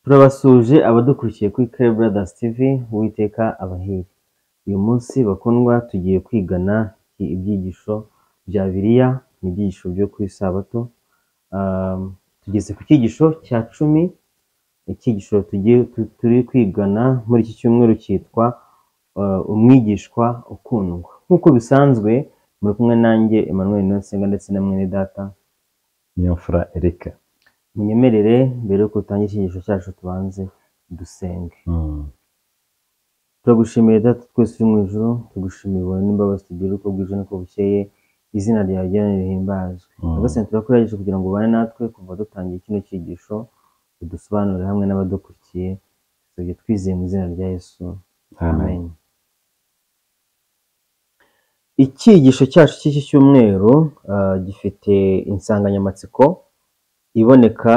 Turabasuje abadukurikiye kuri Care Brothers TV, Uwiteka abahire. Uyu munsi bakundwa tugiye kwigana ibyigisho bya Bibiliya, ibyigisho byo ku Isabato. Tugeze ku cyigisho cya 10. Icyigisho turi kwigana muri iki cyumweru cyitwa umwigishwa ukundwa. Nk'uko bisanzwe muri kumwe nanjye Emmanuel Niyonsenga ndetse na mwene data Niyomfura Eric. Munyemerere mbere yo gutangira icyigisho cyacu tubanze dusenge. Turagushimiye data twese uri mu ijuru, tugushimiye ubuntu n'imbabazi tugira uko bwije n'uko bukeye, izina ryawe ryera rihimbazwe. Agasente turakurageje kugira ngo ubane natwe kuva dutangiye kino cyigisho, udusobanurire hamwe n'abadukurikiye, tujye twizeye mu izina rya Yesu. Amen. Icyigisho cyacu cy'iki cyumweru gifite insanganyamatsiko iboneka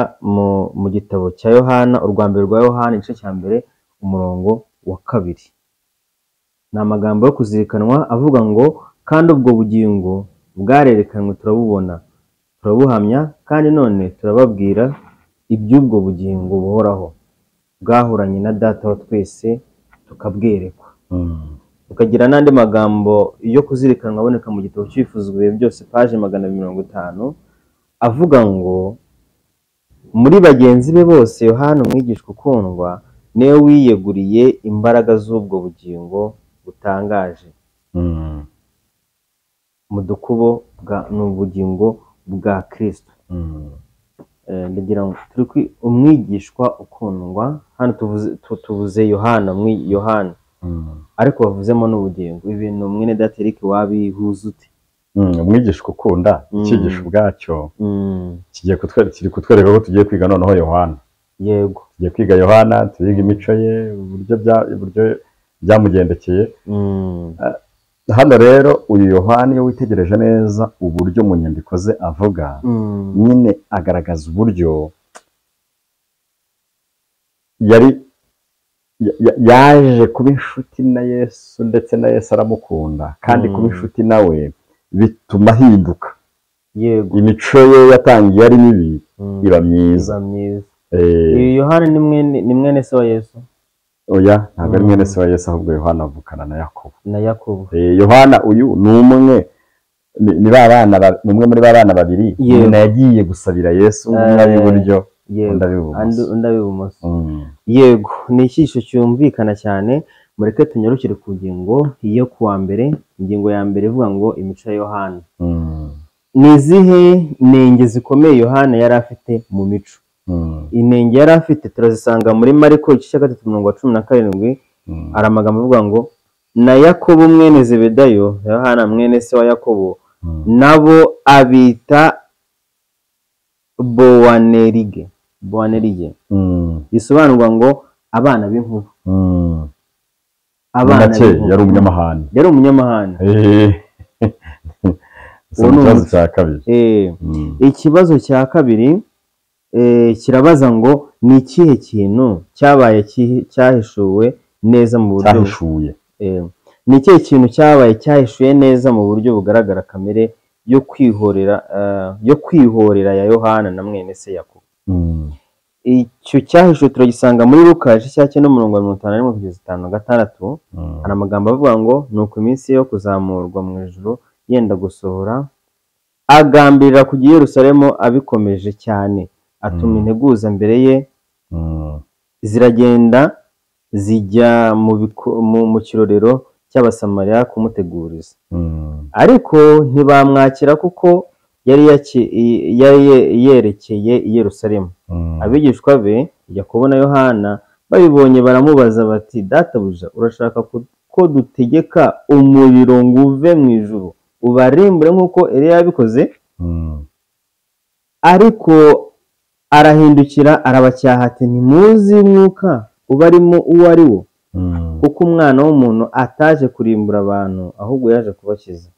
mu gitabo cya Yohana, urwambere rwa Yohana igice cya mbere umurongo wa 2. Ni amagambo yo kuzirikanwa avuga ngo, kandi ubwo bugingo bwarerekanwe turabubona, turabuhamya, kandi none turababwira iby'ubwo bugingo buhoraho bwahoranye na Data wa twese tukabwerekwa. Tukagira n'andi magambo yo kuzirikanwa aboneka mu gitabo cy'ibifuzwa ibihe byose paje 250 avuga ngo, muri bagenzi be bose Yohana umwigishwa ukundwa niwe wiyeguriye imbaraga z'ubwo bugingo butangaje. Mu dukubo n'ubugingo bwa Kristo. Ndagira ngo turi umwigishwa ukundwa, hano tuvuze Yohana, Yohana, ariko bavuzemo n'ubugingo. Ibintu mwene data Eric wabihuza ute? Umwigishwa ukunda icyigisho ubwacyo kiri kutwereka ko tugiye kwiga noneho Yohana. Yego, tugiye kwiga Yohana, tuyiga imico ye, uburyo byamugendekeye. Hano rero uyu Yohana iyo witegereje neza uburyo mu nyandiko ze avuga, nyine agaragaza uburyo yaje kuba inshuti na Yesu, ndetse na Yesu aramukunda, kandi kuba inshuti nawe bituma ahinduka. yego, Imico ye yatangiye ari mibi iba myiza. Uyu Yohana ni mwene se wa Yesu? Oya, ntabwo ari mwene se wa Yesu, ahubwo Yohana avukana na Yakobo. Yohana uyu ni umwe muri ba bana babiri nyina yagiye gusabira Yesu, umwe iburyo undi ibumoso. Yego, ni icyigisho cyumvikana cyane. Mureke tunyarukire ku ngingo yo kuwa mbere. Ingingo ya mbere ivuga ngo imico ya Yohana. Ni izihe nenge zikomeye Yohana yari afite mu mico? Inenge yari afite turazisanga muri Mariko igice cya 3:17. Hari amagambo avuga ngo, na Yakobo mwene Zebedayo, Yohana mwene se wa Yakobo, nabo abita Boanerige. Bisobanurwa ngo abana b'inkuba. Yari umunyamahane. Ikibazo cya kabiri. Ikibazo cya kabiri kirabaza ngo, ni ikihe kintu cyabaye cyahishuwe neza mu buryo ni ikihe kintu cyabaye cyahishuye neza mu buryo bugaragara kamere yo kwihorera ya Yohana na mwene se Yakobo? Icyo cyahishuwe turagisanga muri Luka igice cya 9:51-56. Hari amagambo avuga ngo, nuko iminsi yo kuzamurwa mu ijuru yenda gusohora, agambirira kujya i Yerusalemu abikomeje cyane, atuma integuza mbere ye, ziragenda zijya mu kirorero cy'Abasamariya kumuteguriza. Ariko ntibamwakira kuko yari yerekeye i Yerusalemu. Abigishwa be Yakobo na Yohana babibonye baramubaza bati, databuja, urashaka ko dutegeka umuriro ngo uve mu ijuru ubarimbure nk'uko Eliya yabikoze? Ariko arahindukira arabacyaha ati, ntimuzi umwuka ubarimo uwo ari wo, kuko umwana w'umuntu ataje kurimbura abantu, ahubwo yaje kubakiza.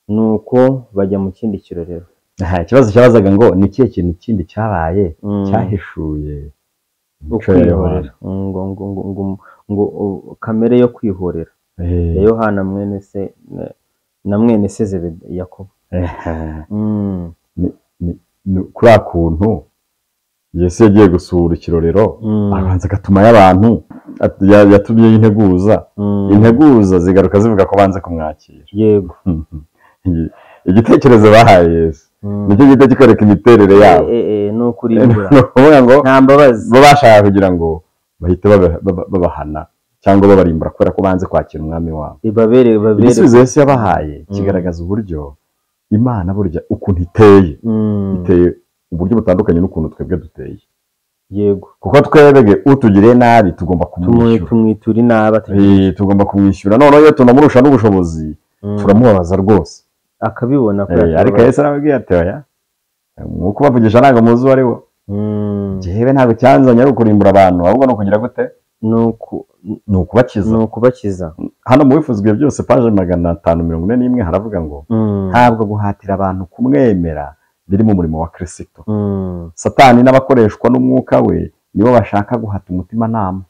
Nuko bajya mu kindi kirorero. Ikibazo cyabazaga ngo, ni ikihe kintu kindi cyabaye cyahishuye ukwihorera, ngo kamere yo kwihorera ya Yohana na mwene se Yakobo. Kuri akuntu Yesu yagiye gusura ikirorero abanza agatumayo abantu yatumye integuza integuza zigaruka zivuga ko banze kumwakira. Yego. Igitekerezo bahaye Yesu nicyo gihita kikwereka imiterere yabo. Ni ukurimbura ngo nta mbabazi bo bashaka kugira ngo bahite babahana cyangwa babarimbura kubera ko banze kwakira umwami wabo. Igisubizo Yesu yabahaye kigaragaza uburyo Imana burya ukuntu iteye uburyo butandukanye n'ukuntu twebwe duteye. Yego. Kuko twebwe utugiriye nabi tugomba kumwishyura. Tumwitura inabi tugomba kumwishyura. Noneho iyo tunamurusha n'ubushobozi turamubabaza rwose akabibona ko ariko Yesu arababwiye ati oya nkuko bavugisha ntabwo muzi uwo ari we. Jewe ntabwo cyanzanye ari ukurimbura abantu ahubwo no kugira gute ni ukubakiza. Hano mu bifuzwe byose paje 541 haravuga ngo ntabwo guhatira abantu kumwemera biri mu murimo wa Kristo. Satani n'abakoreshwa n'umwuka we nibo bashaka guhata umutima nama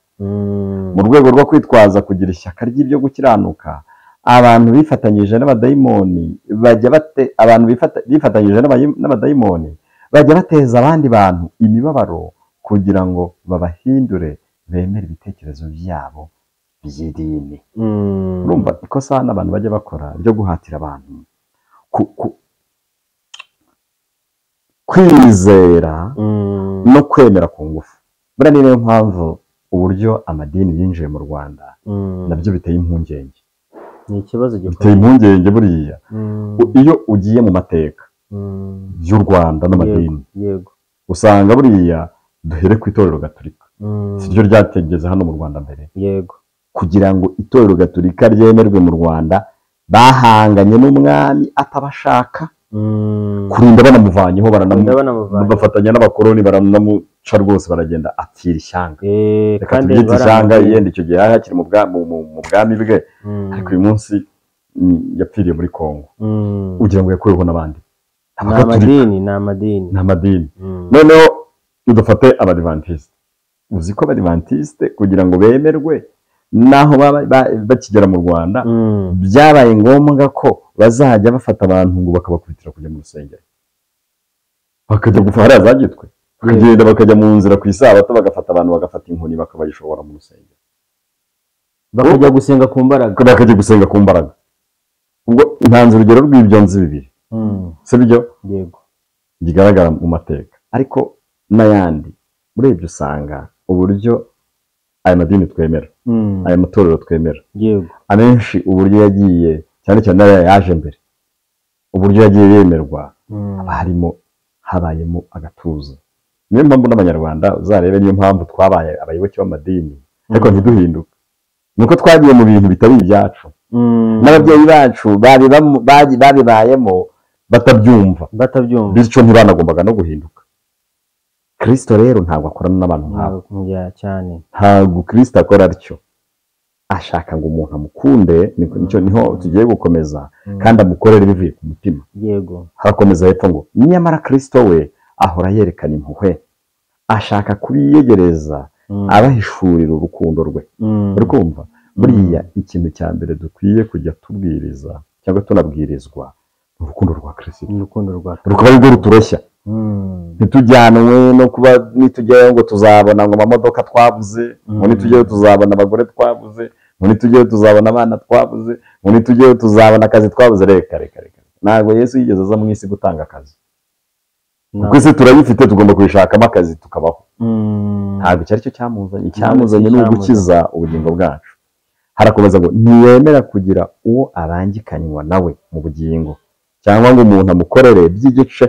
mu rwego rwo kwitwaza kugira ishyaka ry'ibyo gukiranuka. Abantu bifatanyije n'abadayimoni bajya bateza abandi bantu imibabaro kugira ngo babahindure bemere ibitekerezo byabo by'idini. Urumva ikosa hano abantu bajya bakora ryo guhatira abantu kwizera no kwemera ku ngufu. Buriya niyo mpamvu uburyo amadini yinjiye mu Rwanda nabyo biteye impungenge. Ni ikibazo biteye impungenge buriya. Iyo ugiye mu mateka y'u Rwanda n'amadini usanga buriya duhere ku itorero gatolika siryo ryategeze hano mu Rwanda mbere. Yego. Kugira ngo itorero gatolika ryemerwe mu Rwanda bahanganye n'umwami atabashaka kurinda banamuvanyeho bafatanya n'abakoroni baranamuca rwose baragenda atira ishyanga. Reka tubyite ishyanga yenda icyo gihe hakiri mu bwami bwe ariko uyu munsi yapfiriye muri Kongo. Ugira ngo yakuweho n'abandi ni amadini. Noneho udufate abadivantiste. Uzi ko abadivantiste kugira ngo bemerwe naho bakigera mu Rwanda byabaye ngombwa ko bazajya bafata abantu ngo bakabakubitira kujya mu rusengero bakajya gufara za Gitwe bakagenda bakajya mu nzira ku isabato bagafata abantu bagafata inkoni bakabayishobora mu rusengero bakajya gusenga ku mbaraga. Ubwo ntanze urugero rw'ibyo nzi bibiri sibyo. Yego. Bigaragara mu mateka ariko n'ayandi urebye usanga uburyo aya madini twemera aya matorero twemera amenshi uburyo yagiye cyane cyane yaje mbere uburyo yagiye yemerwa habayemo agatuza. Niyo mpamvu n'abanyarwanda uzarebe niyo mpamvu twabaye abayoboke b'amadini ariko ntiduhinduka nuko twagiye mu bintu bitari ibyacu n'ababyeyi bacu babibayemo batabyumva bityo ntibanagombaga no guhinduka. Kristo rero ntabwo akorana n'abantu nk'abo cyane. Ntabwo Kristo akora atyo. Ashaka ngo umuntu amukunde niho tugiye gukomeza kandi amukorere bivuye ku mutima. Yego. Harakomeza hepfo ngo nyamara Kristo we ahora yerekana impuhwe ashaka kubiyegereza abahishurira urukundo rwe. Uri kumva buriya ikintu cya mbere dukwiye kujya tubwiriza cyangwa tunabwirizwa urukundo rwa Kristo. Rukaba ari rwo ruturoshya. Ntitujyanwe no kuba nitujyayo ngo tuzabona ngo amamodoka twabuze ngo nitujyayo tuzabona abagore twabuze ngo nitujyayo tuzabona abana twabuze ngo nitujyayo tuzabona akazi twabuze. Reka ntabwo Yesu yigeze aza mu isi gutanga akazi. Kuko isi turayifite tugomba kuyishakamo akazi tukabaho. Ntabwo icyo ari cyo cyamuzanye. Icyamuzanye ni ugukiza ubugingo bwacu. Harakomeza ngo ntiyemera kugira uwo abangikanywa nawe mu bugingo cyangwa ngo umuntu amukorere by'igice.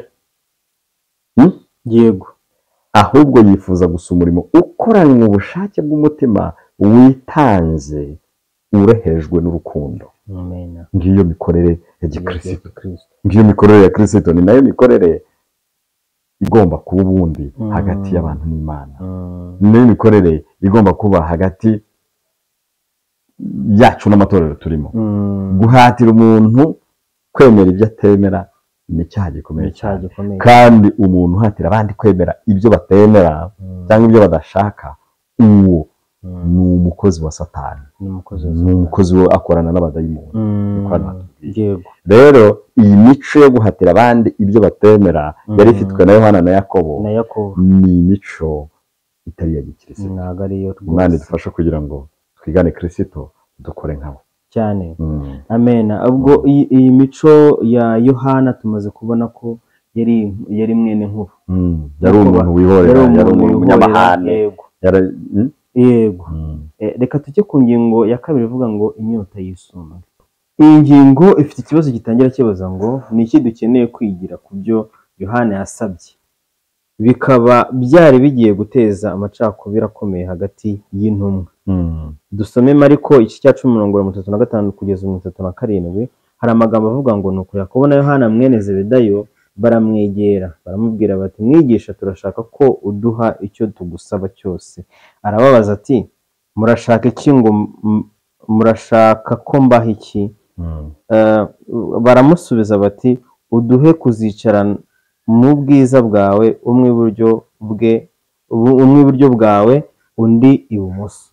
Yego. Ahubwo yifuza gusa umurimo ukoranywe ubushake bw'umutima witanze urehejwe n'urukundo. Ngiyo mikorere ya Gikristo. Ngiyo mikorere ya Kristo ni nayo mikorere igomba kuba ubundi hagati y'abantu n'Imana. Niyo mikorere igomba kuba hagati yacu n'amatorero turimo. Guhatira umuntu kwemera ibyo atemera ni icyaha gikomeye cyane. Kandi umuntu uhatira abandi kwemera ibyo batemera cyangwa ibyo badashaka uwo ni umukozi wa Satani. Ni umukozi we akorana n'abadayimoni. bikwiye. Rero iyi mico yo guhatira abandi ibyo batemera yari ifitwe na Yohana na Yakobo, ni imico itari iya gikristo. Imana idufasha kugira ngo twigane Kristo dukore nkabo cyane. Amen. Ubwo iyi mico ya Yohana tumaze kubona ko yari mwene nkuru, yari umuntu wihorera, yari umuntu w'umunyamahane. Yego. Reka tujye ku ngingo ya kabiri ivuga ngo inyota y'isumbwe. Iyi ngingo ifite ikibazo gitangira kibaza ngo ni iki dukeneye kwigira ku byo Yohana yasabye, bikaba byari bigiye guteza amacakubiri akomeye hagati y'intumwa. Dusome Mariko igice cya 10:35 kugeza 37. Hari amagambo avuga ngo nuko Yakobo na Yohana mwene Zebedayo baramwegera baramubwira bati, mwigisha, turashaka ko uduha icyo tugusaba cyose. Arababaza ati, murashaka iki? Ngo murashaka ko mbaha iki? Baramusubiza bati, uduhe kuzicara mu bwiza bwawe, umwe iburyo bwawe undi ibumoso.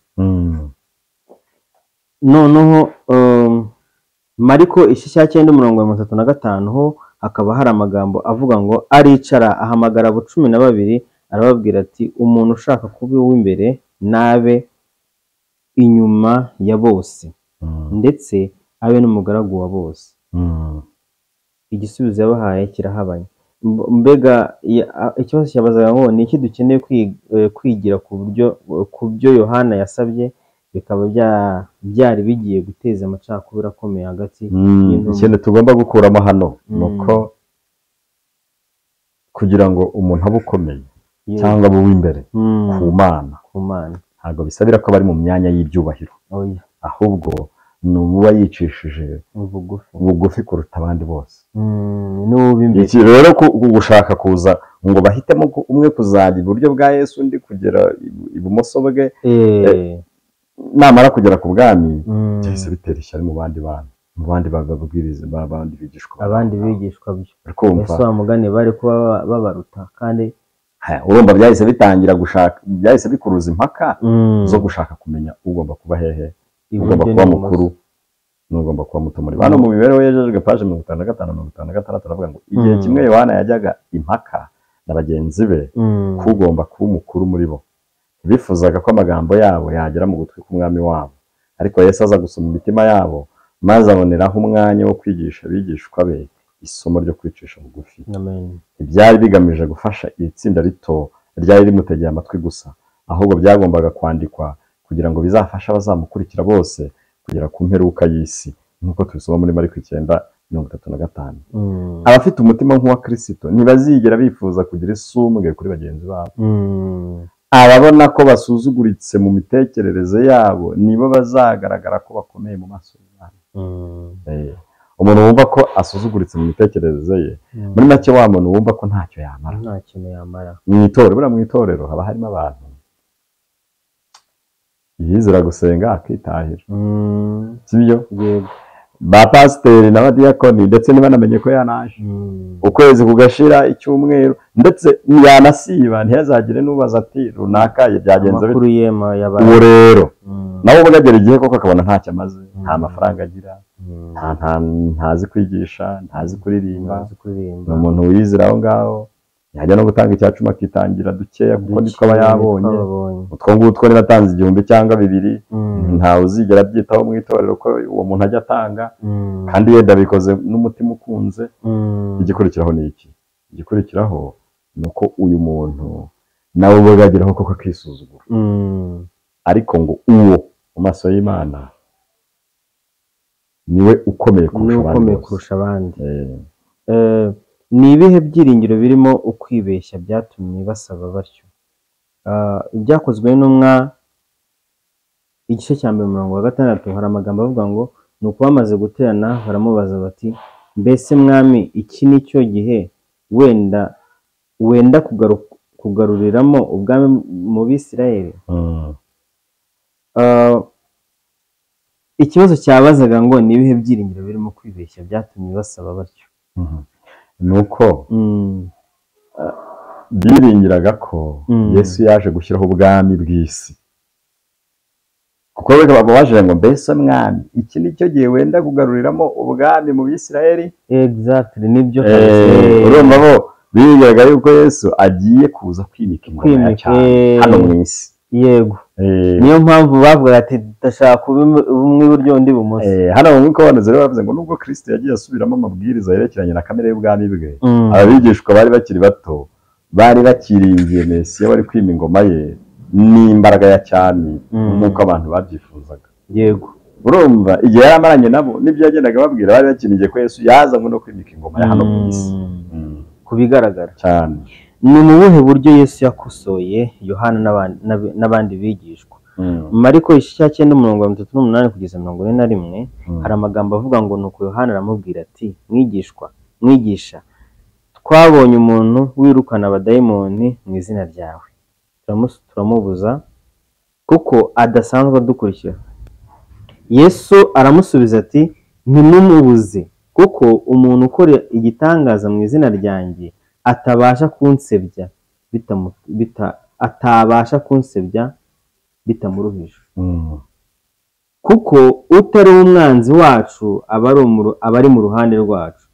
Noneho Mariko igice cya 9:35 ho hakaba hari amagambo avuga ngo aricara ahamagara abo 12 arababwira ati, umuntu ushaka kuba uw'imbere nabe inyuma ya bose, ndetse abe n'umugaragu wa bose. Igisubizo yabahaye kirahabanye. Mbega ikibazo cyabazaga ngo ni iki dukeneye kwigira ku byo Yohana yasabye, bikaba byari bigiye guteza amacakubiri akomeye hagati y'intumwa. Ikintu tugomba gukuramo hano nuko kugira ngo umuntu abe ukomeye cyangwa abe uw'imbere ku Mana, ntabwo bisabira ko bari mu myanya y'ibyubahiro, ahubwo ni uba yicishije bugufi kuruta abandi bose. Iki rero gushaka kuza ngo bahitemo umwe kuzajya iburyo bwa Yesu, undi kugera ibumoso bwe, namara kugera ku bwami byahise bitera ishyari mu bandi bantu, mu bandi babwiriza, abandi bigishwa byo. Yesu amugane bari kuba babaruta, kandi urumva byahise bitangira gushaka, byahise bikuruza impaka zo gushaka kumenya ugomba kuba hehe, ugomba kuba mukuru n'ugomba kuba muto muri bano. Mu mibereho yejejwe paje 55-56 aravuga ngo igihe kimwe Yohana yajyaga impaka na bagenzi be kugomba kuba umukuru muri bo, bifuzaga ko amagambo yabo yagera mu gutwi k'umwami wabo, ariko Yesu aza gusoma imitima yabo, maze aboneraho umwanya wo kwigisha abigishwa be isomo ryo kwicisha bugufi. Ibyari bigamije gufasha iri tsinda rito ryari rimutegeye amatwi gusa, ahubwo byagombaga kwandikwa kugira ngo bizafashe abazamukurikira bose kugera ku mperuka y'isi, nk'uko tubisoma muri Mariko 9:35. Abafite umutima nk'uwa Kristo ntibazigera bifuza kugira isumbwe kuri bagenzi babo. Ababona ko basuzuguritse mu mitekerereze yabo nibo bazagaragara ko bakomeye mu maso y'Imana. Umuntu wumva ko asuzuguritse mu mitekerereze ye, muri make wa muntu wumva ko ntacyo yamara, mu itorero haba harimo abantu yizera gusenga akitahira, sibyo? Ba pasiteri n'abadiyakoni ndetse nibanamenye ko yanaje, ukwezi kugashira, icyumweru, ndetse yanasiba ntiyazagire n'ubaza ati runaka byagenze bite. Uwo rero nawe ubagera igihe koko akabona ntacyo amaze, nta mafaranga agira, ntazi kwigisha, ntazi kuririmba, ni umuntu wizera aho ngaho, yajya no gutanga icyacuma akitangira dukeya kuko nitwo aba yabonye, utwo ngutwo natanze 1,000 cyangwa 2, ntawe uzigera byitaho mu itorero ko uwo muntu ajya atanga, kandi yenda bikoze n'umutima ukunze. Igikurikiraho ni iki? Igikurikiraho ni uko uyu muntu nawe ubageraho koko akisuzugura, ariko ngo uwo mu maso y'Imana niwe ukomeye kurusha abandi. Ni ibihe byiringiro birimo ukwibeshya byatumye basaba batyo? Ibyakozwe n'intumwa igice cya 1:6 hari amagambo avuga ngo, nuko bamaze guterana baramubaza bati, mbese mwami, iki ni cyo gihe wenda kugaruriramo ubwami mu Bisirayeli? Ikibazo cyabazaga ngo ni ibihe byiringiro birimo kwibeshya byatumye basaba batyo? Nuko biringiraga ko Yesu yaje gushyiraho ubwami bw'isi, kuko baba baje ngo mbese mwami iki nicyo gihe wenda kugaruriramo ubwami mu Bisirayeli. exactly nibyo urumva bo bigiraga yuko Yesu agiye kuza kwimika ingoma cyane hano mu isi. Yego, niyo mpamvu bavuga ati ndashaka ubumwe iburyo undi ibumoso. Hano nk'uko abantu rero bavuze ngo nubwo Kristo yagiye asubiramo amabwiriza yerekeranye na kamere y'ubwami bwe, abigishwa bari bakiri bato bari bakiringiye Mesiya wari kwima ingoma ye n'imbaraga ya cyami nk'uko abantu babyifuzaga. Yego, urumva igihe yari amaranye nabo n'ibyo yagendaga babwira bari bakiringiye ko Yesu yazanywe no kwimika ingoma ya hano mu isi. Kubigaragara cyane. Ni mu buhe buryo Yesu yakosoye Yohana n'abandi bigishwa? Mariko 9:38 kugeza 41 hari amagambo avuga ngo nuko Yohana aramubwira ati mwigisha twabonye umuntu wirukana abadayimoni mu izina ryawe, turamubuza kuko adasanzwe adukurikira. Yesu aramusubiza ati ntimumubuze, kuko umuntu ukora igitangaza mu izina ryanjye atabasha kunsebya bitamuruhije. Kuko utari umwanzi wacu aba ari mu ruhande rwacu.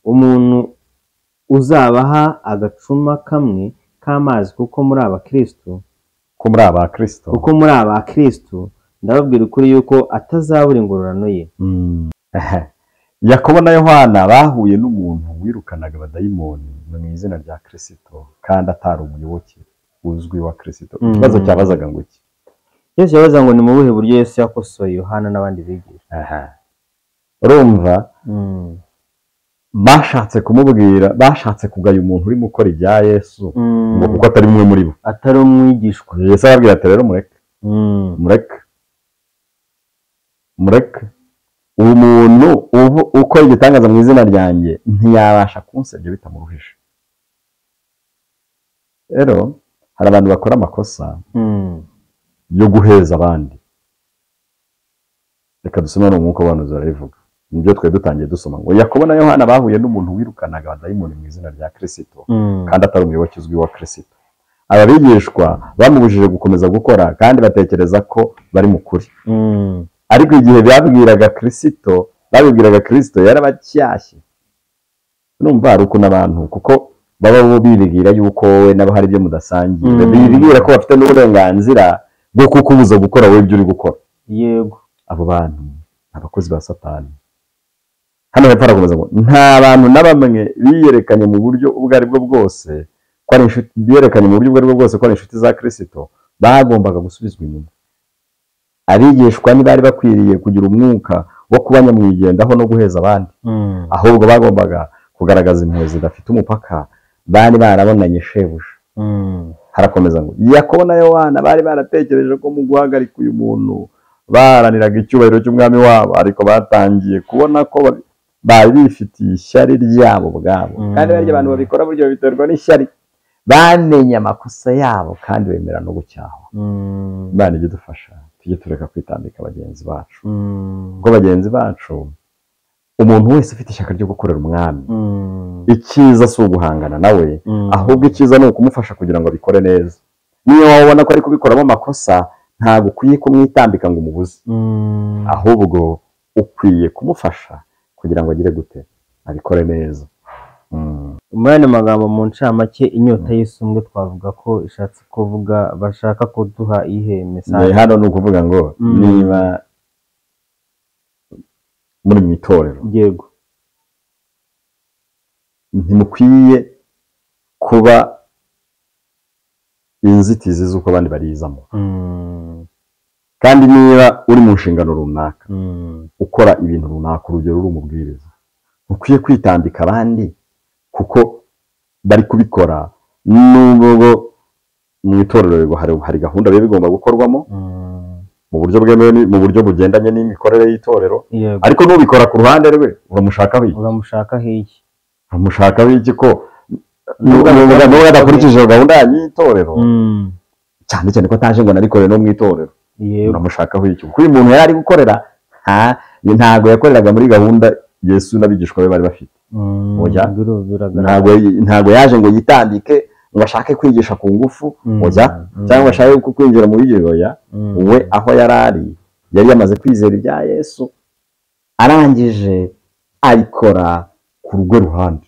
Umuntu uzabaha agacuma kamwe k'amazi kuko muri abakristo ndababwira ukuri yuko atazabura ingororano ye. Yakobo na Yohana bahuye n'umuntu wirukanaga abadayimoni mu izina rya Kristo kandi atari umuyoboke uzwi wa Kristo. Ikibazo cyabazaga ngo iki? Yesu yabaza ngo ni mu buhe buryo Yesu yakosoye Yohana n'abandi bigisha? Urumva bashatse kugaya umuntu urimo ukora ibya Yesu ngo kuko atari umwe muri bo, atari umwigishwa. Yesu arababwira ati rero mureke umuntu ukora igitangaza mu izina ryanjye ntiyabasha kunsebya bitamuruhije. Rero hari abantu bakora amakosa yo guheza abandi. Reka dusome no mwuko abantu zarabivuga. Nibyo twe dutangiye dusoma ngo Yakobo na Yohana bahuye n'umuntu wirukanaga abadayimoni mu izina rya Kristo kandi atari umuyoboke uzwi wa Kristo. Ababigishwa bamubujije gukomeza gukora kandi batekereza ko bari mu kuri. Ariko igihe babwiraga Kristo yarabacyashye. Numva hari ukuntu abantu kuko baba bo bibigira yuko wowe nabo hari ibyo mudasangiye, bibigira ko bafite n'uburenganzira bwo kukubuza gukora wowe ibyo uri gukora. Yego, abo bantu abakozi ba Satani. Hano hepfo harakomeza ngo nta bantu na bamwe biyerekanye mu buryo ubwo ari bwo bwose ko ari inshuti za Kristo bagombaga gusubizwa inyuma. Abigishwa ntibari bakwiriye kugira umwuka wo kubanyamwigendaho no guheza abandi, ahubwo bagombaga kugaragaza impuhwe zidafite umupaka bari barabonanye shebuja. Harakomeza ngo Yakobo na Yohana bari baratekereje ko mu guhagarika uyu muntu baharaniraga icyubahiro cy'umwami wabo, ariko batangiye kubona ko bari bifitiye ishyari ryabo ubwabo, kandi barya abantu babikora buryo biterwa n'ishyari. Bamenye amakosa yabo kandi bemera no gucyahwa. Imana ijye idufasha tujye tureka kwitambika bagenzi bacu, kuko bagenzi bacu umuntu wese ufite ishyaka ryo gukorera umwami, icyiza si uguhangana nawe, ahubwo icyiza ni ukumufasha kugira ngo abikore neza. Niyo wabona ko ari kubikoramo amakosa ntabwo ukwiye kumwitambika ngo umubuze, ahubwo ukwiye kumufasha kugira ngo agire gute abikore neza. Muri aya magambo mu ncamake inyota y'isumbwe twavuga ko ishatse kuvuga bashaka kuduha ihe message. Hano ni ukuvuga ngo niba muri mu itorero, yego, ntimukwiye kuba inzitizi z'uko abandi barizamo. Kandi niba uri mu nshingano runaka ukora ibintu runaka, urugero uri umubwiriza, ntukwiye kwitambika abandi kuko bari kubikora. Nubwo mu itorero hari gahunda biba bigomba gukorwamo mu buryo bwemewe, mu buryo bugendanye n'imikorere y'itorero, ariko nubikora ku ruhande rwe uramushakaho iki ko nubwo adakurikije gahunda y'itorero, cyane cyane ko ataje ngo nabikore no mu itorero, uramushakaho iki? Kuko uyu muntu yari ari gukorera ntabwo yakoreraga muri gahunda Yesu n'abigishwa be bari bafite. Ntabwo yaje ngo yitambike ngo ashake kwigisha ku ngufu oya, cyangwa ashake kwinjira mu biyoya. We aho yari yamaze kwizera ibya Yesu, arangije abikora ku rugo ruhande,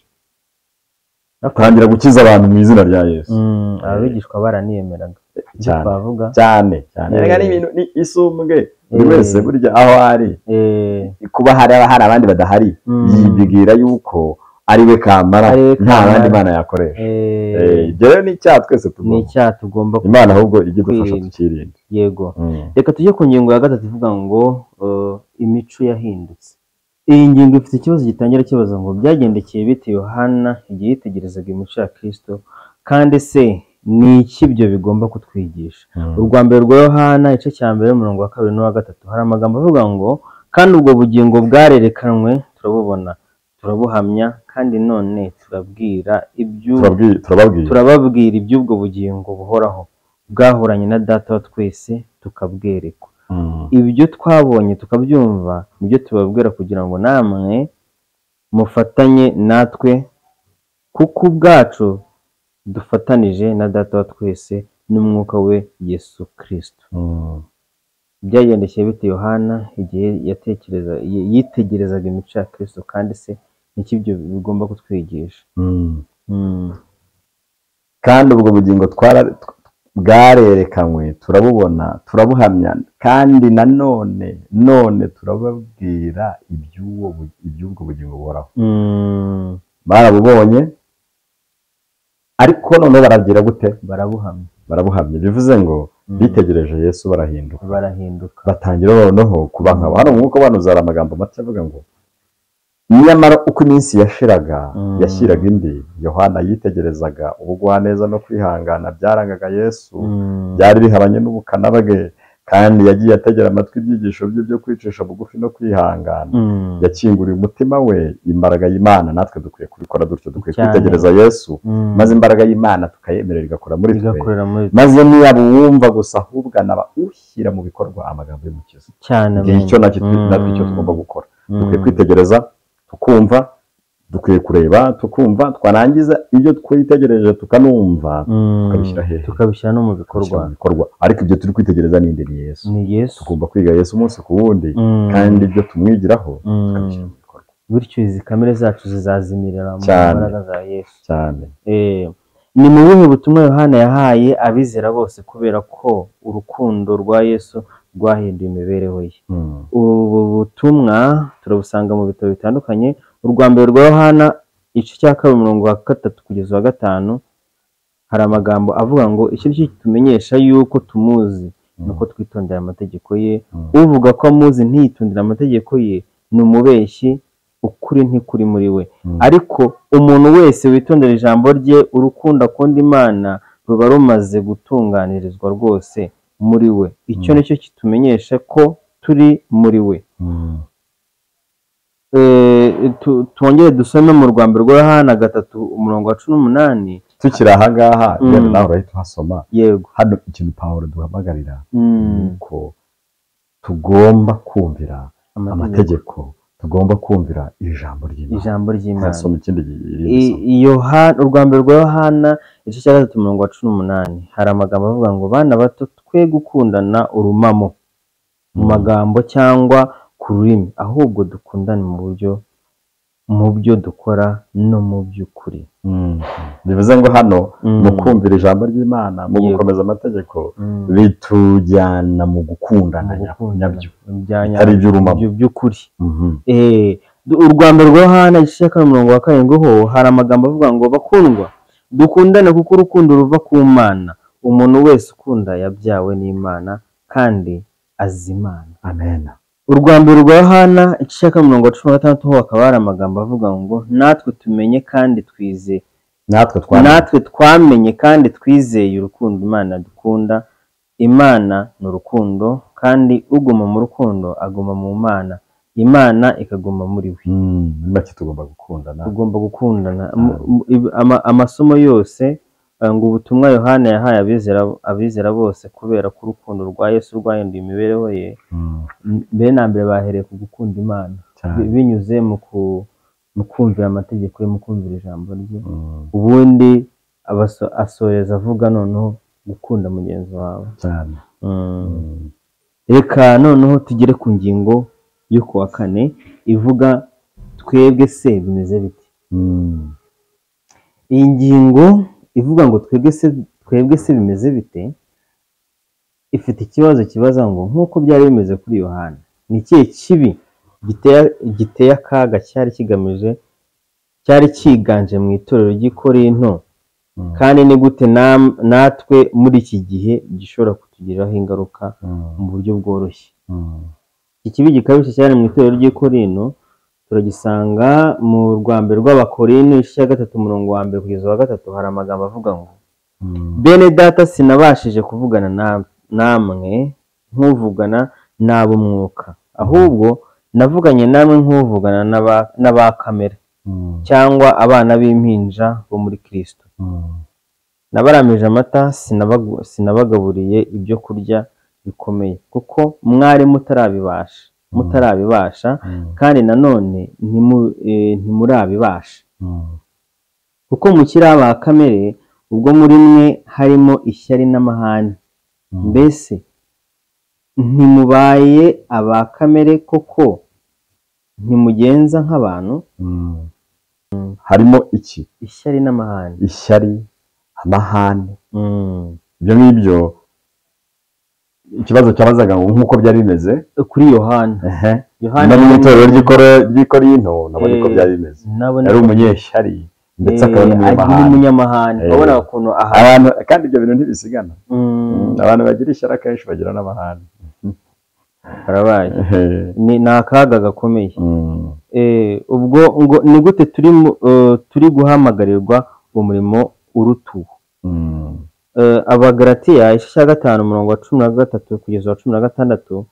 atangira gukiza abantu mu izina rya Yesu. Abigishwa baraniyemeraga cyane reka ni ibintu ni isumbwe buri wese burya aho ari, kuba hari abandi badahari yibwira yuko ari we kamara, nta bandi Imana yakoresha. Ibyo rero ni icyaha twese tugomba Imana ahubwo ijye idufasha tukirinda. Yego. Reka tujye ku ngingo ya gatatu ivuga ngo imico yahindutse. Iyi ngingo ifite ikibazo gitangira kibaza ngo byagendekeye bite Yohana igihe yitegerezaga imico ya Kristo, kandi se ni iki ibyo bigomba kutwigisha? Urwa mbere rwa Yohana igice cya mbere umurongo wa 2 n'uwa 3 hari amagambo avuga ngo kandi ubwo bugingo bwarerekanwe turabubona, turabuhamya, kandi none turababwira iby'ubwo bugingo buhoraho bwahoranye na Data wa twese tukabwerekwa. Ibyo twabonye tukabyumva nibyo tubabwira kugira ngo namwe mufatanye natwe, kuko ubwacu dufatanije na Data wa twese n'umwuka we Yesu Kristo. Byagendekeye bite Yohana igihe yitegerezaga imico ya Kristo, kandi se niki ibyo bigomba kutwigisha? Kandi ubwo bugingo bwarerekanywe turabubona, turabuhamya, kandi none turababwira iby'ubwo bugingo buhoraho. Barabubonye ariko none baragira gute? Barabuhamya. Bivuze ngo bitegereje Yesu barahinduka, batangira noneho kuba nkabo. Hano umwuka wanuzara amagambo make avuga ngo nyamara uko iminsi yashiraga yashyiraga indi, Yohana yitegerezaga ubugwaneza no kwihangana byarangaga Yesu, byari bihabanye n'ubukana bwe, kandi yagiye ategera amatwi ibyigisho bye byo kwicisha bugufi no kwihangana. Yakinguriye umutima we imbaraga y'Imana. Natwe dukwiye kubikora dutyo, dukwiye kwitegereza Yesu, maze imbaraga y'Imana tukayemerera igakora muri twe, maze ntiyaba uwumva gusa ahubwo anaba ushyira mu bikorwa amagambo y'Umukiza. Icyo nacyo tugomba gukora. Dukwiye kwitegereza, tukumva, dukwiye kureba, tukumva, twarangiza ibyo twitegereje tukanumva, tukabishyira hehe? Tukabishyira no mu bikorwa. Ariko ibyo turi kwitegereza ni Yesu. Tugomba kwiga Yesu umunsi ku wundi, kandi ibyo tumwigiraho tukabishyira mu bikorwa. Bityo izi kamere zacu zizazimirira mu mbaraga za Yesu. Ni mu buhe butumwa Yohana yahaye abizera bose, kubera ko urukundo rwa Yesu rwahinduye imibereho ye? Ubu butumwa turabusanga mu bitabo bitandukanye. Urwa mbere rwa Yohana igice cya 2 umurongo wa 3 kugeza wa 5 hari amagambo avuga ngo icyo kitumenyesha yuko tumuzi nuko twitondera amategeko ye. Uvuga ko amuzi ntiyitondera amategeko ye ni umubeshyi, ukuri ntikuri muri we. Ariko umuntu wese witondera ijambo rye, urukundo akunda Imana ruba rumaze gutunganirizwa rwose muri we. Icyo nicyo kitumenyesha ko turi muri we. Twongere dusome mu rwa mbere rwa Yohana 3 umurongo wa 18. Tukiri aha ngaha rero nawe urahita uhasoma. Yego. Hano ikintu Pawulo duhamagarira nuko tugomba kumvira amategeko, tugomba kumvira ijambo ry'Imana. Hasoma ikindi Yohana, urwa mbere rwa Yohana igice cya 3 umurongo wa 18 hari amagambo avuga ngo bana bato twe gukundana urumamo mu magambo cyangwa ku rurimi, ahubwo dukundane mu byo dukora no mu by'ukuri. Bivuze ngo hano mu kumvira ijambo ry'Imana, mu gukomeza amategeko, bitujyana mu gukundana nyabyo, ari iby'urumamo by'ukuri. Urwa mbere rwa Yohana igice cya 2 umurongo wa 7 ho hari amagambo avuga ngo bakundwa dukundane kuko urukundo ruva ku Mana. Umuntu wese ukunda yabyawe n'Imana kandi azi Imana. Amen. Urwa mbere rwa Yohana igice cya 16 ho hakaba hari amagambo avuga ngo natwe tumenye kandi twizeye, natwe twamenye kandi twizeye urukundo Imana dukunda. Imana ni urukundo, kandi uguma mu rukundo aguma mu Mana, Imana ikaguma muri we. Make tugomba gukundana. Amasomo yose ngo ubutumwa Yohana yahaye abizera bose, kubera ko urukundo rwa Yesu rwahinduye imibereho ye. Mbere na mbere bahereye ku gukunda Imana binyuze mu kumvira amategeko ye, mu kumvira ijambo rye. Ubundi asoreza avuga noneho gukunda mugenzi wawe cyane. reka noneho tugere ku ngingo yo ku wa kane ivuga twebwe se bimeze bite. Iyi ngingo ivuga ngo twebwe se bimeze bite ifite ikibazo kibaza ngo nk'uko byari bimeze kuri Yohana ni ikihe kibi giteye akaga cyari kiganje mu itorero ry'i Korinto, kandi ni gute natwe muri iki gihe gishobora kutugiraho ingaruka mu buryo bworoshye. Iki kibi gikabije cyane mu itorero ry'i Korinto turagisanga mu rwambere rw'Abakorinto igice cya 3 umurongo wa 1 kugeza wa 3. Hari amagambo avuga ngo bene data sinabashije kuvugana namwe nk'uvugana n'ab'umwuka, ahubwo navuganye namwe nk'uvugana n'aba kamere cyangwa abana b'impinja bo muri Kristo. Nabaramije amata sinabagaburiye ibyo kurya bikomeye kuko mwari mutarabibasha kandi nanone ntimurabibasha, kuko mukiri aba kamere ubwo muri mwe harimo ishyari n'amahane. Mbese ntimubaye aba kamere koko? Ntimugenza nk'abantu? Harimo iki? Ishyari n'amahane. Ishyari, amahane. Ibyo ngibyo ikibazo cyabazaga ngo nk'uko byari bimeze kuri Yohana. Yohana mu itorero ry'i Korinto nabo niko byari bimeze. Yari umunyeshyari ndetse akaba n'umunyamahane. Urabona ukuntu abantu, kandi ibyo bintu ntibisigana. Abantu bagira ishyari akenshi bagira n'amahane. Barabaye ni akaga gakomeye. Ubwo ngo ni gute turi guhamagarirwa umurimo urutuwe. Abagalatiya igice cya 5 umurongo wa 13 kugeza wa 16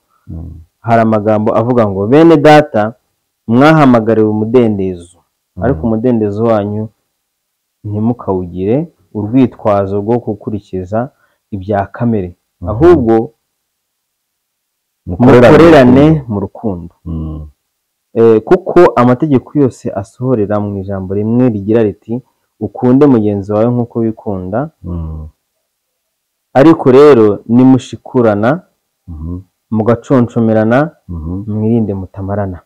hari amagambo avuga ngo bene data mwahamagariwe umudendezo, ariko umudendezo wanyu ntimukawugire urwitwazo rwo gukurikiza ibya kamere, ahubwo mukorerane mu rukundo. Kuko amategeko yose asohorera mu ijambo rimwe rigira riti ukunde mugenzi wawe nk'uko wikunda. Ariko rero nimushikurana mugaconcomerana mwirinde mutamarana.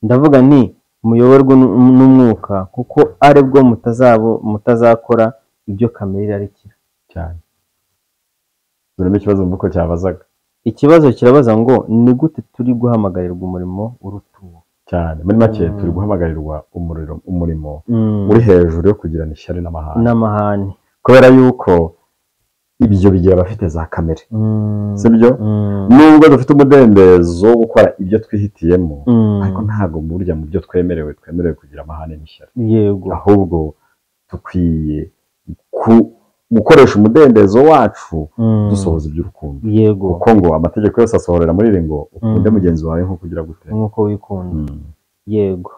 Ndavuga nti muyoborwe n'umwuka, kuko aribwo mutazakora ibyo kamere irarikira. Cyane. Dore ikibazo mvuko cyabazaga. Ikibazo kirabaza ngo ni gute turi guhamagarirwa umurimo urutuwe. Cyane. Muri make turi guhamagarirwa umurimo uri hejuru yo kugirana ishyari n'amahane. Kubera yuko ibyo bigira abafite za kamere, sibyo? Nubwo dufite umudendezo wo gukora ibyo twihitiyemo, ariko ntabwo burya mu byo twemerewe kugira amahane n'ishyari. Yego. Ahubwo dukwiye gukoresha umudendezo wacu dusohoza iby'urukundo. Yego. Kuko ngo amategeko yose asohorera muri iri ngo ukunde mugenzi wawe nk'uko ugira gute, nk'uko wikunda. Yego.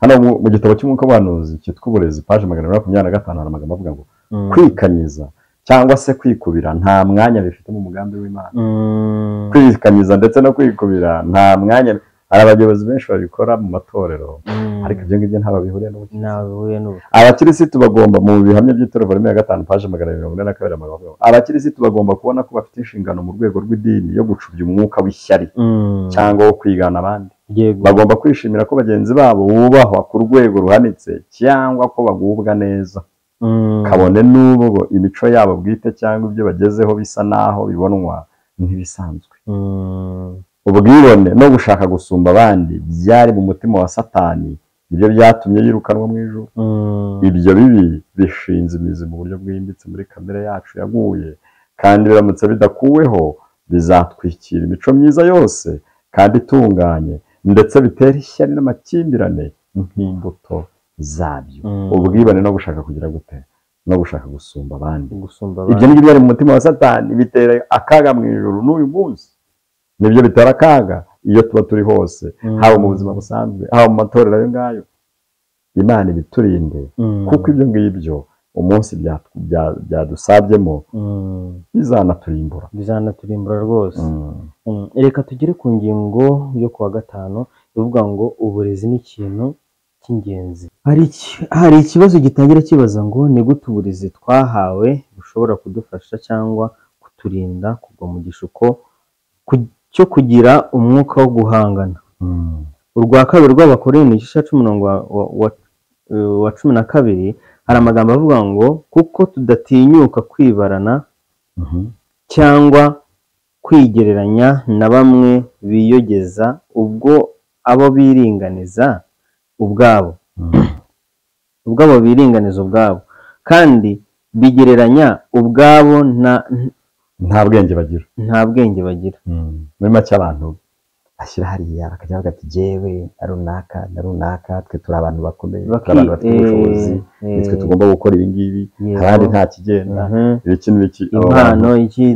Hano mu gitabo cy'umwuka w'abahanuzi cyitwa uburezi paje 125 hari amagambo avuga ngo kwikanyiza cyangwa se kwikubira nta mwanya bifite mu mugambi w'Imana. Kwikanyiza ndetse no kwikubira nta mwanya. Hari abayobozi benshi babikora mu matorero, ariko ibyo ngibyo ntabwo bihuriye n'ubukirisitu. Abakirisitu bagomba mu bihamya by'itorero volume ya 5 paje 242 amagambo, abakirisitu bagomba kubona ko bafite inshingano mu rwego rw'idini yo gucubya umwuka w'ishyari cyangwa wo kwigana abandi. Bagomba kwishimira ko bagenzi babo bubahwa ku rwego ruhanitse cyangwa ko bagubwa neza, kabone n'ubwo imico yabo bwite cyangwa ibyo bagezeho bisa naho bibonwa nk'ibisanzwe. Ubwibone no gushaka gusumba abandi byari mu mutima wa Satani, ibyo byatumye yirukanwa mu ijuru. Ibyo bibi bishinze imizi mu buryo bwimbitse muri kamere yacu yaguye, kandi biramutse bidakuweho bizatwikira imico myiza yose kandi itunganye, ndetse bitera ishyari n'amakimbirane nk'imbuto zabyo. Ubwibone no gushaka kugira gute, no gushaka gusumba abandi. Ibyo ngibyo byari mu mutima wa Satani, bitera akaga mu ijuru n'uyu munsi. Nibyo bitera akaga iyo tuba turi hose, haba mu buzima busanzwe, haba mu matorero ayo ngayo. Imana ibiturinde, kuko ibyo ngibyo umunsi byadusabyemo bizanaturimbura rwose. Reka tugere ku ngingo yo kuwa 5 ivuga ngo uburezi ni ikintu cy'ingenzi. Hari ikibazo gitangira kibaza ngo ni gute uburezi twahawe bushobora kudufasha cyangwa kuturinda kugwa mu gishuko cyo kugira umwuka wo guhangana. Urwa kabiri rw'Abakorinto igice cya 12 hari amagambo avuga ngo kuko tudatinyuka kwibarana cyangwa kwigereranya na bamwe biyogeza ubwo abo biringaniza ubwabo biringaniza ubwabo kandi bigereranya ubwabo nta bwenge bagira. Muri make abantu bashyira hariya bakajya bavuga ati jewe na runaka twe turi abantu bakomeye, turi abantu bafite ubushobozi, nitwe tugomba gukora ibi ngibi, abandi nta kigenda, impano nitwe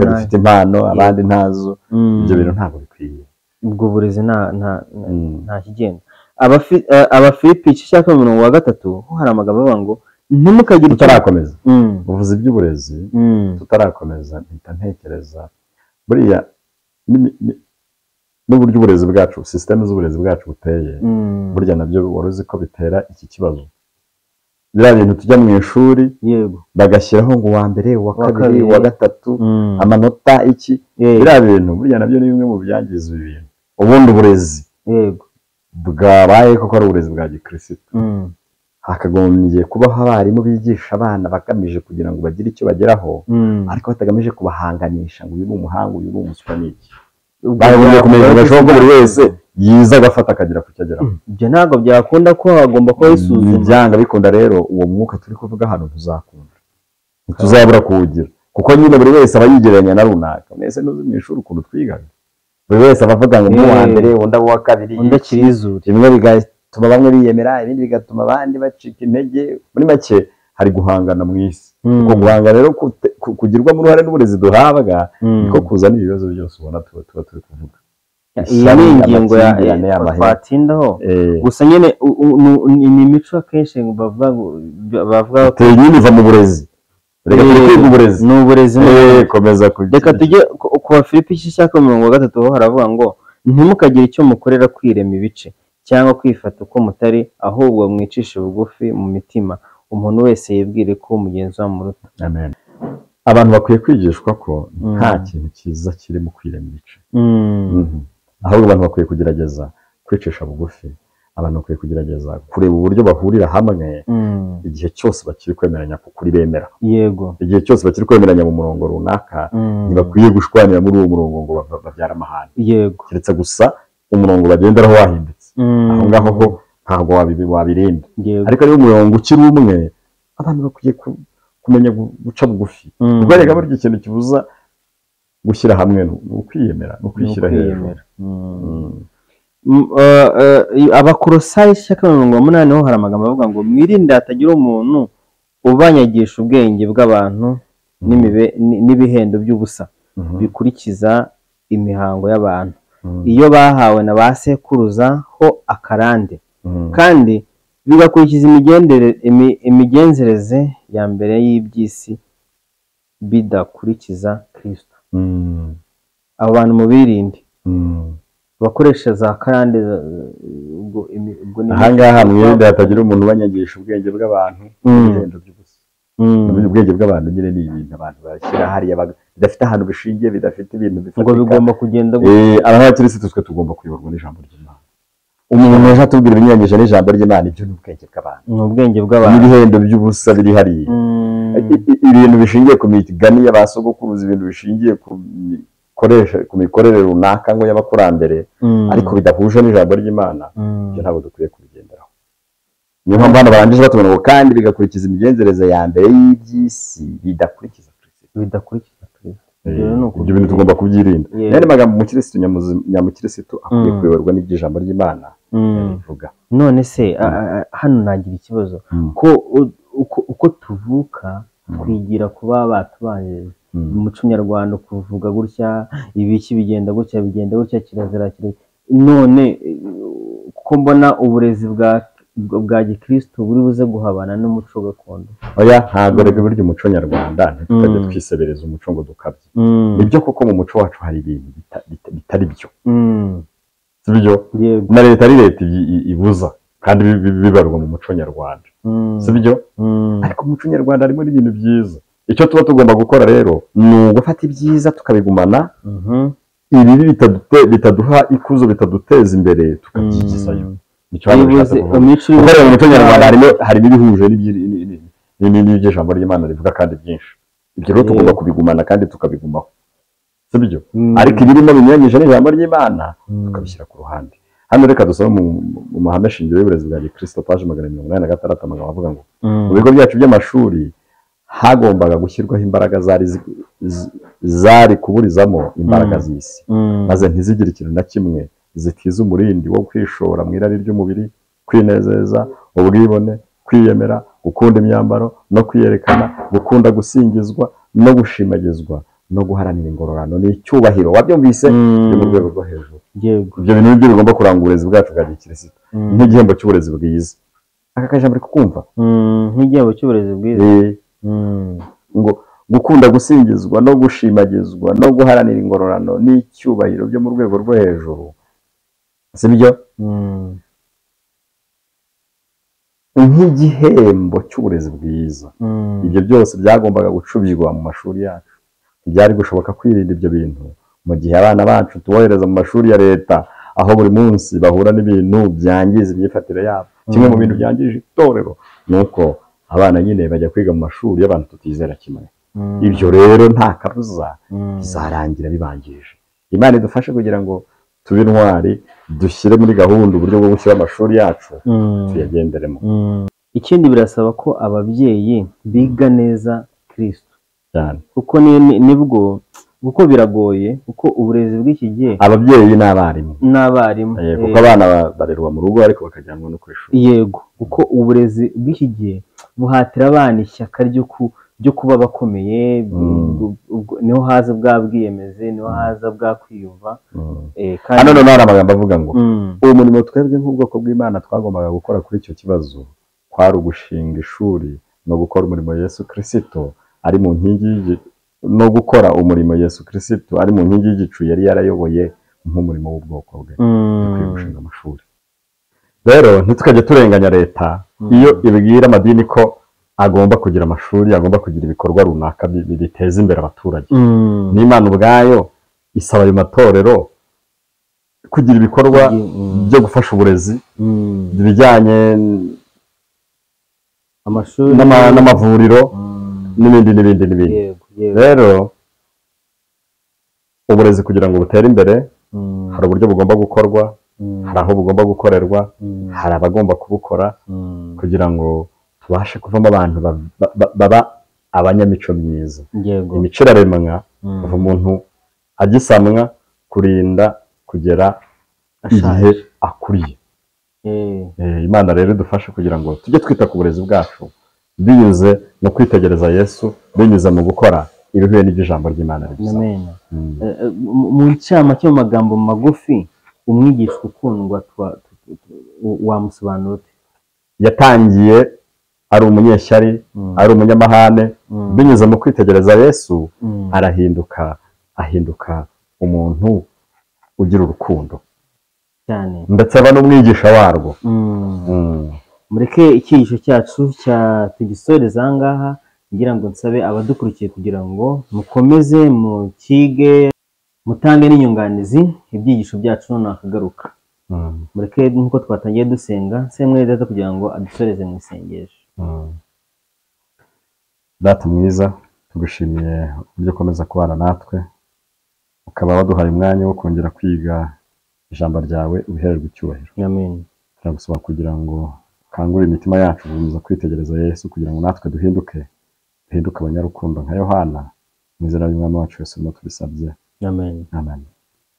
dufite impano abandi ntazo. Ibyo bintu ntabwo bikwiye. Ubwo burezi nta kigenda. Abafilipi igice cya 13 ho hari amagambo avuga ngo ntimukagire tutarakomeza uvuze iby'uburezi tutarakomeza mpita ntekereza buriya n'uburyo uburezi bwacu, systeme z'uburezi bwacu buteye, burya nabyo wari uzi ko bitera iki kibazo. Biriya bintu tujya mu ishuri bagashyiraho ngo uwa mbere, uwa kabiri, uwa gatatu, amanota iki, biriya bintu burya nabyo ni bimwe mu byangiza ibi bintu. Ubundi uburezi bwabaye koko ari uburezi bwa gikristo, hakagombye kubaho abarimu bigisha abana bagamije kugira ngo bagire icyo bageraho, ariko batagamije kubahanganisha ngo uyu ni umuhanga, uyu ni umuswa n'iki. Bagombye kumenya ko buri wese yiza agafata akagira ku cyageraho. Ibyo ntabwo byakunda ko hagomba kuba isuzuma. Byanga bikunda rero uwo mwuka turi kuvuga hano ntuzakunda, ntituzabura kuwugira, kuko nyine buri wese aba yigereranya na runaka. Mwese nuzi mu ishuri ukuntu twigaga, buri wese abavuga ngo uwa mbere, undi uwa kabiri, undi akirizura, bimwe bigatuma bamwe biyemera, ibindi bigatuma abandi bacika intege. Muri make hari guhangana mu isi. Uko guhangana rero kugirwamo uruhare n'uburezi duhabwa niko kuzana ibibazo byose ubona tuba turi kuvuga. Iyi ni ingingo twatindaho, gusa nyine ni imico akenshi bavuga ko nyine iva mu burezi. Reka turi kwiga uburezi. Ni uburezi. Komeza kugira. Reka tujye ku Bafilipi igice cya 13 ho haravuga ngo ntimukagire icyo mukorera kwirema ibice cyangwa kwifata uko mutari, ahubwo mwicishe bugufi mu mitima, umuntu wese yibwire ko mugenzi wa muruta. Amen. Abantu bakwiye kwigishwa ko nta kintu cyiza kiri mu kwirema ibice. Ahubwo abantu bakwiye kugerageza kwicisha bugufi. Abantu bakwiye kugerageza kureba uburyo bahurira hamwe igihe cyose bakiri kwemeranya ku kuri bemera. Yego. Igihe cyose bakiri kwemeranya mu murongo runaka, ntibakwiye gushwanira muri uwo murongo ngo babyara amahane. Yego. Keretse gusa umurongo bagenderaho wahindutse. Aho ngaho ho ntabwo wabirinda. Ariko niba umurongo ukiri umwe, abantu bakwiye kumenya guca bugufi. Ubwo rega burya ikintu kibuza gushyira hamwe ni ukwiyemera, no kwishyira hejuru. Abakolosayi 8:8 ho hari amagambo avuga ngo mwirinde hatagira umuntu ubanyagisha ubwenge bw'abantu n'ibihendo by'ubusa bikurikiza imihango y'abantu, iyo bahawe na ba sekuruza ho akarande, kandi bigakurikiza imigenzereze ya mbere y'iby'isi bidakurikiza Kristo. Abo bantu mubirinde bakoresha za karande. Ahangaha mwirinde hatagira umuntu ubanyagisha ubwenge bw'abantu n'ibihendo by'ubusa. Ubwenge bw'abantu nyine ni ibintu abantu bashyira hariya bidafite ahantu bishingiye, bidafite ibintu bifatika. Ngo bigomba kugenda abakirisitu twe tugomba kuyoborwa n'ijambo ry'Imana. Umuntu uje atubwira ibinyuranyije n'ijambo ry'Imana, ibyo ni ubwenge bw'abantu. Ni ubwenge bw'abantu. N'ibihendo by'ubusa biri hariya. Ibintu bishingiye ku migani y'abasogokuruza, ibintu bishingiye ku mikorere runaka ngo y'abakurambere, ariko bidahuje n'ijambo ry'Imana, ibyo ntabwo dukwiye kubigenderaho. Niyo mpamvu hano barangije batubwira ngo kandi bigakurikiza imigenzereze ya mbere y'iby'isi bidakurikiza Kristo. Ibyo bintu tugomba kubyirinda. N'andi magambo umukirisitu nyamukirisitu akwiye kuyoborwa n'iby'ijambo ry'Imana bivuga. None se hano nagira ikibazo ko uko tuvuka twigira kuba batubanjije mu muco nyarwanda, kuvuga gutya, ibiki bigenda gutya, kirazira. None kuko mbona uburezi bwa gikristo buri buze guhabana n'umuco gakondo. Oya, ntabwo rero burya umuco nyarwanda ntitukajya twisebereza umuco ngo dukabye. Nibyo koko mu muco wacu hari ibintu bitari byo, sibyo? Na leta ari leta ibuza kandi bibarwa mu muco nyarwanda, sibyo? Ariko mu muco nyarwanda harimo n'ibintu byiza. Icyo tuba tugomba gukora rero ni ugufata ibyiza tukabigumana, ibibi bitaduha ikuzo, bitaduteza imbere, tukabyigizayo. Nicyo hano bishatse kuvuga. Mu muco nyarwanda harimo ibihuje n'ibyo ijambo ry'Imana rivuga kandi byinshi. Ibyo rero tugomba kubigumana kandi tukabigumaho, sibyo? Ariko ibirimo binyuranyije n'ijambo ry'Imana tukabishyira ku ruhande. Hano reka dusome mu mahame shingiro y'uburezi bwa Gikristo paje 186 amagambo avuga ngo mu bigo byacu by'amashuri hagombaga gushyirwaho imbaraga zari kuburizamo imbaraga z'isi, maze ntizigire ikintu na kimwe zitiza umurindi wo kwishora mu irari ry'umubiri, kwinezeza, ubwibone, kwiyemera, gukunda imyambaro no kwiyerekana, gukunda gusingizwa no gushimagizwa no guharanira ingororano n'icyubahiro. Wabyumvise? Byo mu rwego rwo hejuru. Ibyo bintu nibyo bigomba kuranga uburezi bwacu bwa Gikristo nk'igihembo cy'uburezi bwiza. Aka kajambo uri kukumva? Nk'igihembo cy'uburezi bwiza. Ngo gukunda gusingizwa no gushimagizwa no guharanira ingororano n'icyubahiro byo mu rwego rwo hejuru, sibyo? Nk'igihembo cy'uburezi bwiza. Ibyo byose byagombaga gucubizwa mu mashuri yacu. Byari gushoboka kwirinda ibyo bintu mu gihe abana bacu tubohereza mu mashuri ya leta, aho buri munsi bahura n'ibintu byangiza imyifatire yabo. Kimwe mu bintu byangije itorero ni uko abana nyine bajya kwiga mu mashuri y'abantu tutizera kimwe. Ibyo rero nta kabuza bizarangira bibangije. Imana idufashe kugira ngo tube intwari, dushyire muri gahunda uburyo bwo gushyira amashuri yacu tuyagenderemo. Ikindi birasaba ko ababyeyi biga neza Kristo cyane, kuko nibwo kuko biragoye, kuko uburezi bw'iki gihe ababyeyi n'abarimu kuko abana barerwa mu rugo ariko bakajyanwa no ku ishuri. Yego, kuko uburezi bw'iki gihe buhatira abana ishyaka ryo kuba bakomeye, niho haza bwa bwiyemeze, niho haza bwa kwiyumva. Hano none hari amagambo avuga ngo uwo murimo twebwe nk'ubwoko bw'Imana twagombaga gukora kuri icyo kibazo kwari ugushinga ishuri no gukora umurimo Yesu Kristo ari mu nkingi no gukora umurimo Yesu Kristo ari mu nkingi y'igicu yari yarayoboye nk'umurimo w'ubwoko bwe, dukwiye gushinga amashuri. Rero ntitukajye turenganya leta iyo ibwira amadini ko agomba kugira amashuri, agomba kugira ibikorwa runaka biteza imbere abaturage. N'Imana ubwayo isaba ayo matorero kugira ibikorwa byo gufasha uburezi, ibijyanye amashuri n'amavuriro n'ibindi. Rero uburezi kugira ngo butere imbere hari uburyo bugomba gukorwa, hari aho bugomba gukorerwa, hari abagomba kubukora kugira ngo tubashe kuvamo abantu baba abanyamico myiza. Imico iraremwa kuva umuntu agisamwa kurinda kugera igihe akuriye. Imana rero idufashe kugira ngo tujye twita ku burezi bwacu binyuze no kwitegereza Yesu, binyuze mu gukora ibihuye n'ibyo ijambo ry'Imana rivuga. Mu ncamake mu magambo magufi, umwigisha ukundwa wamusobanura ute? Yatangiye ari umunyeshyari, ari umunyamahane, binyuze mu kwitegereza Yesu ahinduka umuntu ugira urukundo cyane, ndetse aba n'umwigisha warwo. Mureke icyigisho cyacu tugisoreza aha ngaha, ngira ngo nsabe abadukurikiye kugira ngo mukomeze mukige, mutange n'inyunganizi. Ibyigisho byacu nakagaruka. Mureke nk'uko twatangiye dusenga, se mwene Data kugira ngo adusoreze mu isengesho. Data mwiza, tugushimiye uburyo ukomeza kubana natwe, ukaba waduhaye umwanya wo kongera kwiga ijambo ryawe, ubihererwe icyubahiro. Amen. Turagusaba kugira ngo ukangure imitima yacu gukomeza kwitegereza Yesu, kugira ngo natwe duhinduke abanyarukundo nka Yohana. Mu izina ry'Umwami wacu Yesu tubisabye. Amen. Amen.